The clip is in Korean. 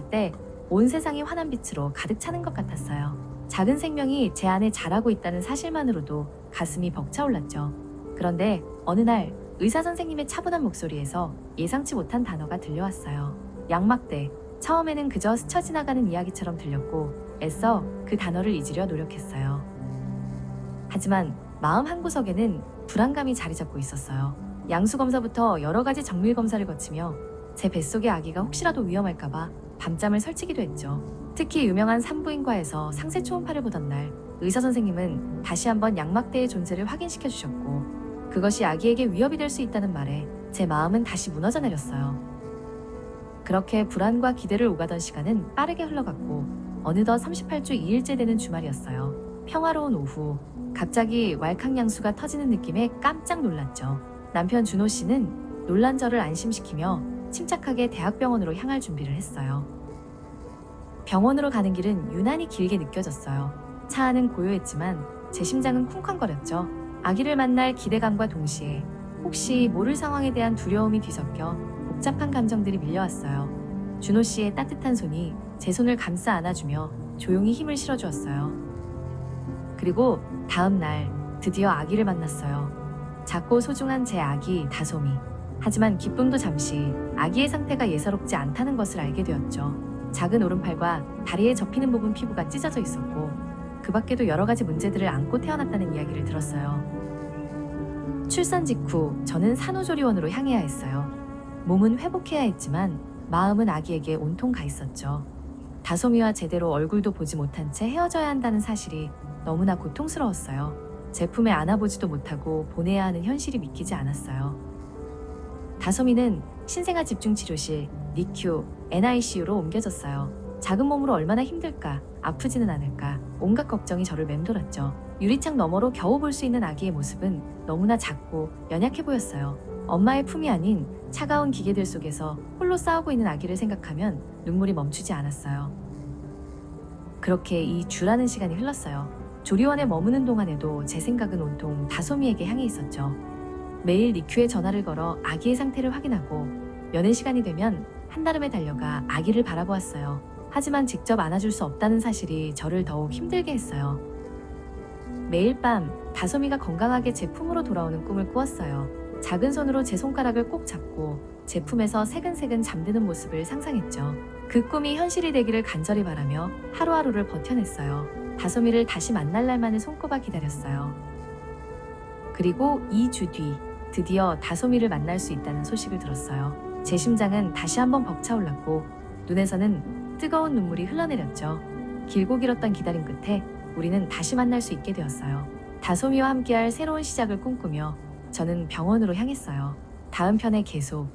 때 온 세상이 환한 빛으로 가득 차는 것 같았어요. 작은 생명이 제 안에 자라고 있다는 사실만으로도 가슴이 벅차올랐죠. 그런데 어느 날 의사 선생님의 차분한 목소리에서 예상치 못한 단어가 들려왔어요. 양막대. 처음에는 그저 스쳐 지나가는 이야기처럼 들렸고 애써 그 단어를 잊으려 노력했어요. 하지만 마음 한구석에는 불안감이 자리 잡고 있었어요. 양수 검사부터 여러 가지 정밀 검사를 거치며 제 뱃속의 아기가 혹시라도 위험할까봐 밤잠을 설치기도 했죠. 특히 유명한 산부인과에서 상세 초음파를 보던 날 의사 선생님은 다시 한번 양막대의 존재를 확인시켜 주셨고 그것이 아기에게 위협이 될 수 있다는 말에 제 마음은 다시 무너져 내렸어요. 그렇게 불안과 기대를 오가던 시간은 빠르게 흘러갔고 어느덧 38주 2일째 되는 주말이었어요. 평화로운 오후 갑자기 왈칵양수가 터지는 느낌에 깜짝 놀랐죠. 남편 준호 씨는 놀란 저를 안심시키며 침착하게 대학병원으로 향할 준비를 했어요. 병원으로 가는 길은 유난히 길게 느껴졌어요. 차 안은 고요했지만 제 심장은 쿵쾅거렸죠. 아기를 만날 기대감과 동시에 혹시 모를 상황에 대한 두려움이 뒤섞여 복잡한 감정들이 밀려왔어요. 준호 씨의 따뜻한 손이 제 손을 감싸 안아주며 조용히 힘을 실어주었어요. 그리고 다음 날 드디어 아기를 만났어요. 작고 소중한 제 아기 다솜이. 하지만 기쁨도 잠시 아기의 상태가 예사롭지 않다는 것을 알게 되었죠. 작은 오른팔과 다리에 접히는 부분 피부가 찢어져 있었고 그 밖에도 여러 가지 문제들을 안고 태어났다는 이야기를 들었어요. 출산 직후 저는 산후조리원으로 향해야 했어요. 몸은 회복해야 했지만 마음은 아기에게 온통 가 있었죠. 다솜이와 제대로 얼굴도 보지 못한 채 헤어져야 한다는 사실이 너무나 고통스러웠어요. 제품에 안아보지도 못하고 보내야 하는 현실이 믿기지 않았어요. 다솜이는 신생아 집중치료실, 니큐, NICU로 옮겨졌어요. 작은 몸으로 얼마나 힘들까, 아프지는 않을까, 온갖 걱정이 저를 맴돌았죠. 유리창 너머로 겨우 볼 수 있는 아기의 모습은 너무나 작고 연약해 보였어요. 엄마의 품이 아닌 차가운 기계들 속에서 홀로 싸우고 있는 아기를 생각하면 눈물이 멈추지 않았어요. 그렇게 이 주라는 시간이 흘렀어요. 조리원에 머무는 동안에도 제 생각은 온통 다솜이에게 향해 있었죠. 매일 니큐에 전화를 걸어 아기의 상태를 확인하고 여는 시간이 되면 한달음에 달려가 아기를 바라보았어요. 하지만 직접 안아줄 수 없다는 사실이 저를 더욱 힘들게 했어요. 매일 밤 다솜이가 건강하게 제 품으로 돌아오는 꿈을 꾸었어요. 작은 손으로 제 손가락을 꼭 잡고 제 품에서 새근새근 잠드는 모습을 상상했죠. 그 꿈이 현실이 되기를 간절히 바라며 하루하루를 버텨냈어요. 다솜이를 다시 만날 날만을 손꼽아 기다렸어요. 그리고 2주 뒤 드디어 다솜이를 만날 수 있다는 소식을 들었어요. 제 심장은 다시 한번 벅차올랐고 눈에서는 뜨거운 눈물이 흘러내렸죠. 길고 길었던 기다림 끝에 우리는 다시 만날 수 있게 되었어요. 다솜이와 함께할 새로운 시작을 꿈꾸며 저는 병원으로 향했어요. 다음 편에 계속